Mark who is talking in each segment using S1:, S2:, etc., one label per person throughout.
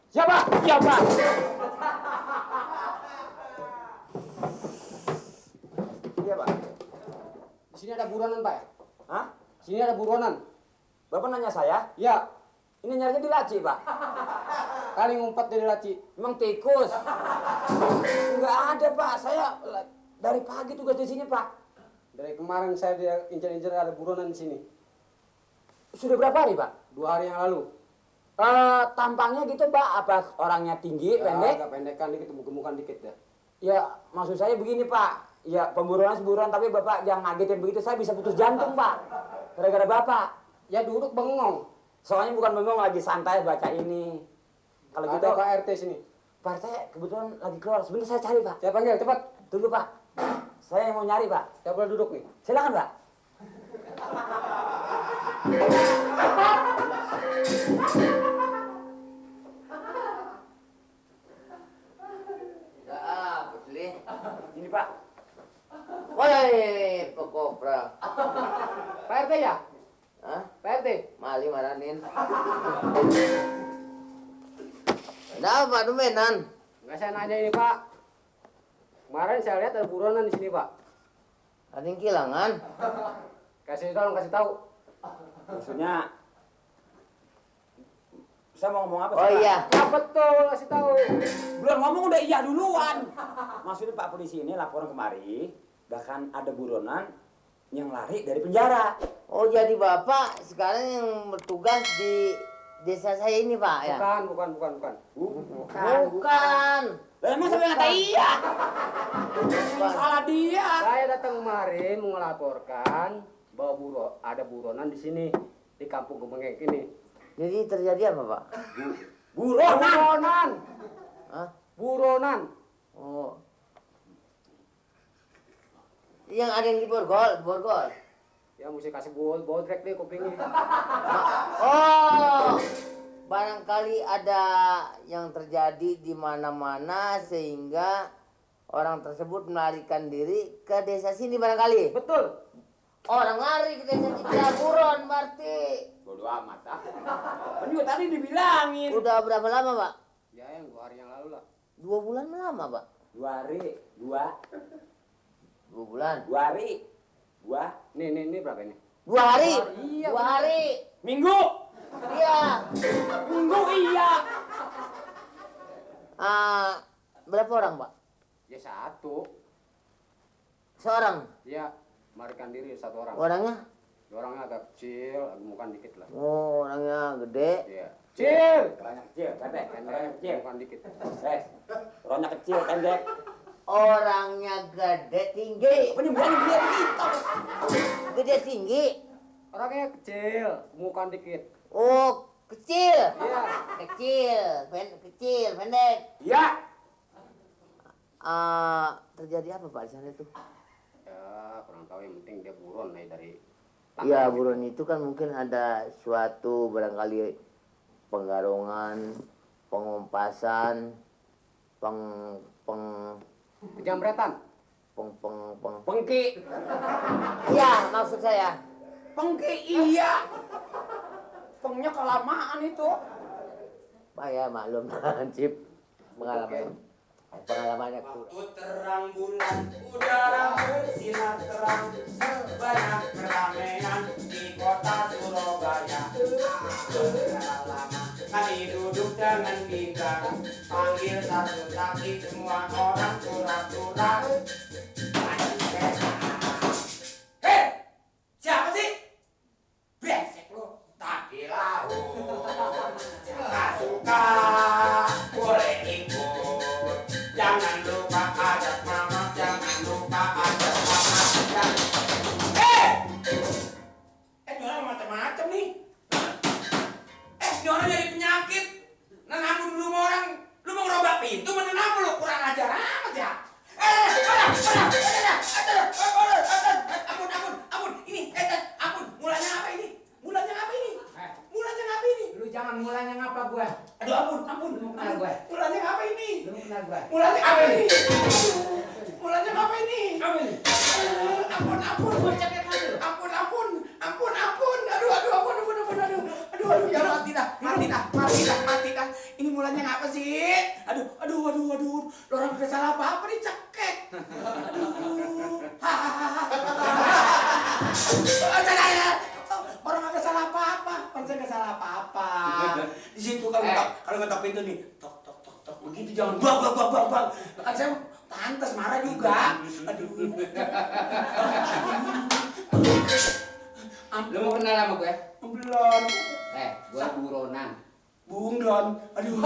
S1: Siapa? Siapa?
S2: Iya, Pak.
S1: Di sini ada buronan, Pak ya?
S2: Hah?
S1: Sini ada buronan.
S2: Bapak nanya saya?
S1: Ya,
S2: Ini nyarinya di laci, Pak.
S1: kali ngumpet dari laci.
S2: Emang tikus? Enggak ada, Pak. Saya dari pagi tugas di sini, Pak.
S1: Dari kemarin saya dia incer-incer ada buronan di sini.
S2: Sudah berapa hari, Pak?
S1: 2 hari yang lalu.
S2: Tampangnya gitu, Pak. Apa orangnya tinggi,
S1: Ya,
S2: pendek?
S1: agak pendekan dikit, gemuk-gemukan dikit ya.
S2: Ya, maksud saya begini, Pak. Ya, pemburuan tapi Bapak jangan ngagetin begitu. Saya bisa putus jantung, Pak. Gara-gara Bapak.
S1: Ya duduk bengong.
S2: Soalnya bukan bengong, lagi santai baca ini. Kalau gitu,
S1: Ada Pak RT sini.
S2: Pak RT kebetulan lagi keluar. Sebentar saya cari, Pak.
S1: Saya panggil, cepat.
S2: Tunggu, Pak. Saya yang mau nyari, Pak.
S1: Saya boleh duduk nih.
S2: Silakan, Pak. Ini, Pak.
S3: Woi, pekopra.
S1: Pak RT ya?
S3: Hah?
S1: Pak RT?
S3: Mali maranin. Ada apa domenan?
S1: Nggak, saya nanya ini, Pak. Kemarin saya lihat ada buronan di sini, Pak.
S3: Ada yang kehilangan?
S1: Kasih tahu.
S2: Maksudnya saya mau ngomong apa sih,
S3: Oh
S2: Pak?
S3: iya.
S1: Ya betul, kasih tahu.
S2: Belum ngomong udah iya duluan. Maksudnya Pak polisi ini laporan kemari, bahkan ada buronan yang lari dari penjara.
S3: Oh jadi bapak sekarang yang bertugas di desa saya ini pak ya?
S1: Bukan.
S3: Bukan.
S2: Lah emang saya ngata iya. Salah dia.
S1: Saya datang kemarin melaporkan bahwa ada buronan di sini di kampung Gemengek ini.
S3: Jadi terjadi apa pak?
S2: Buronan.
S3: Hah?
S1: Buronan.
S3: Oh. Yang ada yang di borgol.
S1: Ya mesti kasih bodrek deh kupingnya.
S3: Oh. Barangkali ada yang terjadi di mana-mana sehingga orang tersebut melarikan diri ke desa sini barangkali.
S1: Betul.
S3: Orang lari ke desa Cicaburon berarti.
S2: Bodoh amat ah. Kan juga tadi dibilangin.
S3: Udah berapa lama pak?
S1: Ya yang 2 hari yang lalu lah.
S3: 2 bulan lama pak?
S2: 2 hari.
S3: 2 bulan.
S2: 2 hari. 2.
S1: Ini berapa ini?
S3: 2 hari.
S1: Iya,
S3: 2 hari.
S2: Minggu.
S3: Iya.
S2: Minggu iya.
S3: Berapa orang pak?
S1: Ya 1.
S3: Seorang.
S1: Ya, melarikan diri 1 orang.
S3: Orangnya?
S1: Orangnya agak kecil, agak mukan dikit lah.
S3: Oh orangnya gede.
S1: Iya. Kecil.
S2: Orangnya kecil, pendek. Orangnya
S1: Pendek,
S2: kecil.
S1: mukan dikit.
S2: Orangnya kecil, pendek.
S3: Orangnya gede tinggi.
S2: Penyembuhan dia begitu.
S3: Gede tinggi.
S1: Orangnya kecil, mukan dikit.
S3: Oh kecil.
S1: Iya.
S3: Kecil, pendek.
S2: Iya.
S3: Terjadi apa pak di sana itu?
S1: Ya, kurang tahu, yang penting dia buron nih dari
S3: Iya buron itu kan mungkin ada suatu barangkali penggarungan, pengumpasan,
S1: Jambretan.
S2: Pengki.
S3: Iya maksud saya.
S2: Pengki iya. Pengnya kelamaan itu.
S3: Pak ya maklum Cip pengalamannya
S4: Waktu terang bulan, udara bersinar terang, banyak keramaian di kota Surabaya. Lama kami duduk dengan bijak, panggil satu kaki semua orang surat-surat. Hei, siapa sih? Brengsek lo, tak dilau. Jangan suka, boleh ikut. Jangan lupa ajak mama, jangan lupa ajak mama. Ini orang macam-macam nih. Ini orang jadi penyakit. Nenangin dulu orang, lu mau ngerobak pintu, menenang lu kurang ajar amat ya. Ampun, ini, ampun, mulanya apa ini? Mulanya apa ini?
S1: Lu jangan mulanya ngapa gua.
S4: Aduh, ampun.
S1: Lu kenal gue.
S4: Mulanya apa ini?
S1: Lu kenal gua.
S4: Mulanya apa ini? Mulanya apa ini?
S1: Apa ini?
S4: Ampun.
S1: Gua cekek aja lu.
S4: Ampun. Aduh, ya mati dah. Ini mulanya ngapa Orang nggak salah apa-apa. Orang saya nggak salah apa-apa. Di situ kalau ngetok pintu nih, tok tok tok tok begitu jangan bang. Kan saya pantas marah juga. Aduh.
S1: Lu mau kenal sama gue?
S4: Belum.
S1: Gue buronan.
S4: Bunglon. Aduh.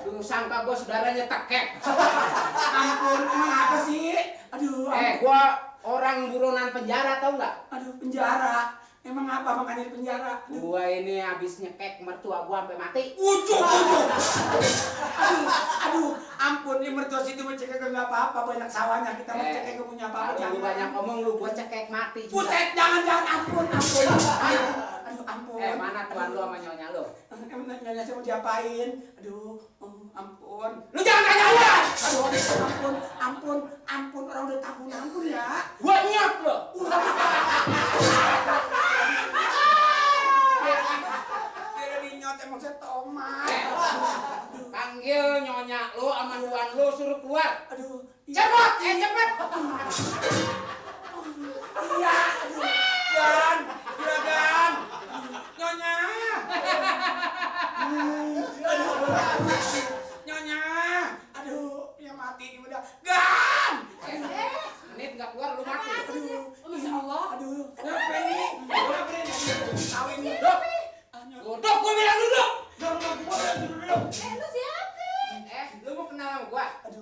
S1: Lu sangka gue saudaranya tekek.
S4: Ampun, emang apa sih? Aduh.
S1: Gue orang buronan penjara, tau nggak?
S4: Aduh, penjara. Emang apa makanya di penjara?
S1: Gua ini habis nyekek mertua gua sampai mati.
S4: Ujuk. Aduh, ampun, ini mertua situ mencekek nggak apa-apa, banyak sawahnya, kita mencekek nggak punya apa-apa.
S1: Kalau lu banyak ngomong lu gua cekek mati juga.
S4: Buset, jangan, ampun. Aduh, ampun.
S1: Mana tuan lu sama nyonya lu?
S4: Emang nyonya saya mau diapain? Aduh, ampun. Lu jangan tanya. Aduh, ampun, orang udah tabun, ampun ya.
S1: Gua nyok lu.
S4: Emang saya tomat.
S1: Panggil nyonya lu sama tuan lu suruh keluar.
S4: Aduh.
S1: Cepet, cepet.
S4: Iya, aduh. Juragan. Nyonya. Nyonya. Aduh, yang mati ini udah. Gan.
S1: Menit nggak keluar lu mati.
S4: Aduh.
S5: Masya Allah.
S4: Aduh. Kenapa ini? Kawin.
S1: Duduk, gua bilang duduk.
S5: Lu siapa?
S1: Lu mau kenal sama gua?
S4: Aduh.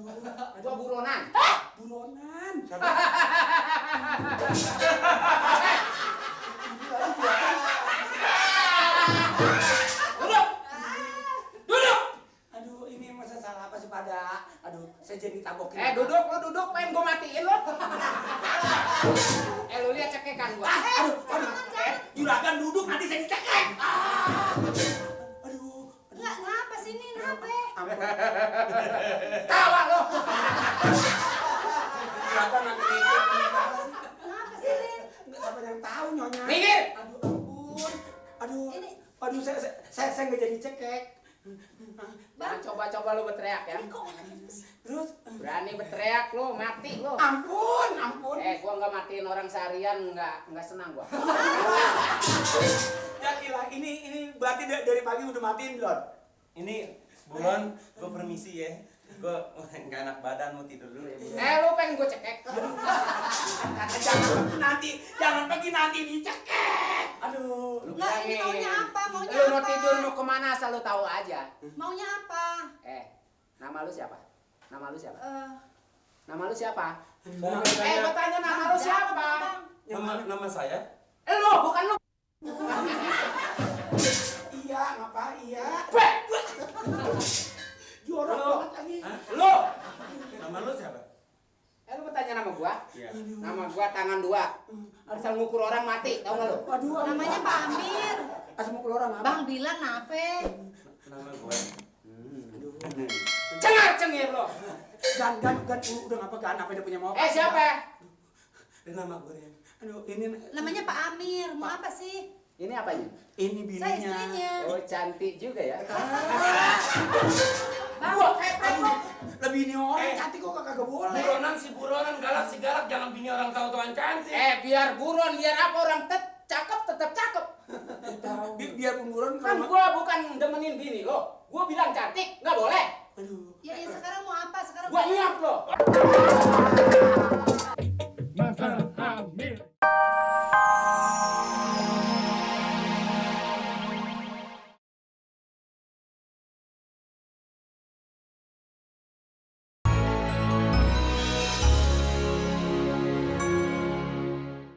S1: Gua buronan.
S4: Buronan.
S1: Duduk. Duduk.
S4: Aduh, ini masa salah apa sih pada? Aduh, saya jadi tabokin.
S1: Duduk, lu duduk, pengen gua matiin lu. Lu lihat cekekan gua.
S4: Aduh. Juragan duduk, nanti saya dicekek. Aduh.
S5: Enggak, ngapa sini? Kenapa?
S1: Tawa lu.
S4: Juragan nanti ikut.
S5: Kenapa sih, Lin?
S4: Nggak siapa yang tahu nyonya.
S1: Minggir.
S4: Aduh,
S5: Ini-
S4: aduh, saya nggak jadi cekek.
S1: Jangan coba-coba lu berteriak ya.
S4: Terus,
S1: Berani berteriak lu, mati lu.
S4: ampun.
S1: Gua nggak matiin orang seharian, nggak senang gua.
S4: Ya gila, ini berarti dari pagi udah matiin belum?
S6: Ini buron, gue permisi ya. Gue nggak enak badan, mau tidur dulu ya.
S1: Lu pengen gua cekek.
S4: Jangan pergi nanti dicekek. Aduh.
S1: Lu
S5: Enggak, ini
S1: bilangin.
S5: maunya apa? Maunya
S1: Lu mau
S5: apa?
S1: tidur mau kemana asal lu tahu aja.
S5: Maunya apa?
S1: Nama lu siapa? Nama lu siapa?
S5: Eh,
S1: Nama lu siapa?
S6: Gua
S1: Gua tanya nama lu siapa?
S6: nama saya?
S1: Lu, bukan lu.
S4: Iya, ngapa? Iya.
S1: Bek.
S4: Jorok
S6: Halo.
S4: banget lagi.
S1: Lu.
S6: Nama lu siapa?
S1: Lu bertanya nama gua?
S6: Iya.
S1: Nama gua tangan dua. Asal ngukur orang mati, tahu nggak lu?
S4: Waduh,
S5: namanya Pak Amir.
S4: asal mau keluar apa?
S5: Bang bilang nape?
S6: Nama gue.
S1: Cengar-cengir lu.
S4: Gan, udah ngapa gan? Apa dia punya mau?
S1: Siapa?
S6: Ini nama gue ya.
S4: Aduh, ini
S5: Namanya Pak Amir. Mau apa sih?
S1: Ini apanya?
S4: ini
S5: Saya
S4: bininya.
S5: istrinya.
S1: Oh, cantik juga ya.
S5: Bang,
S1: Gua kayak lu.
S4: Lebih ini orang cantik kok kagak boleh.
S6: Buronan galak jangan bini orang tahu-tahuan cantik.
S1: Biar buron, biar apa orang cakep tetap cakep.
S4: Biar pemburon
S1: Kan gua bukan demenin bini lo. Gua bilang cantik, nggak boleh.
S4: Aduh.
S5: ya sekarang mau apa? Sekarang
S1: Gua
S5: mau-
S1: nyap lo.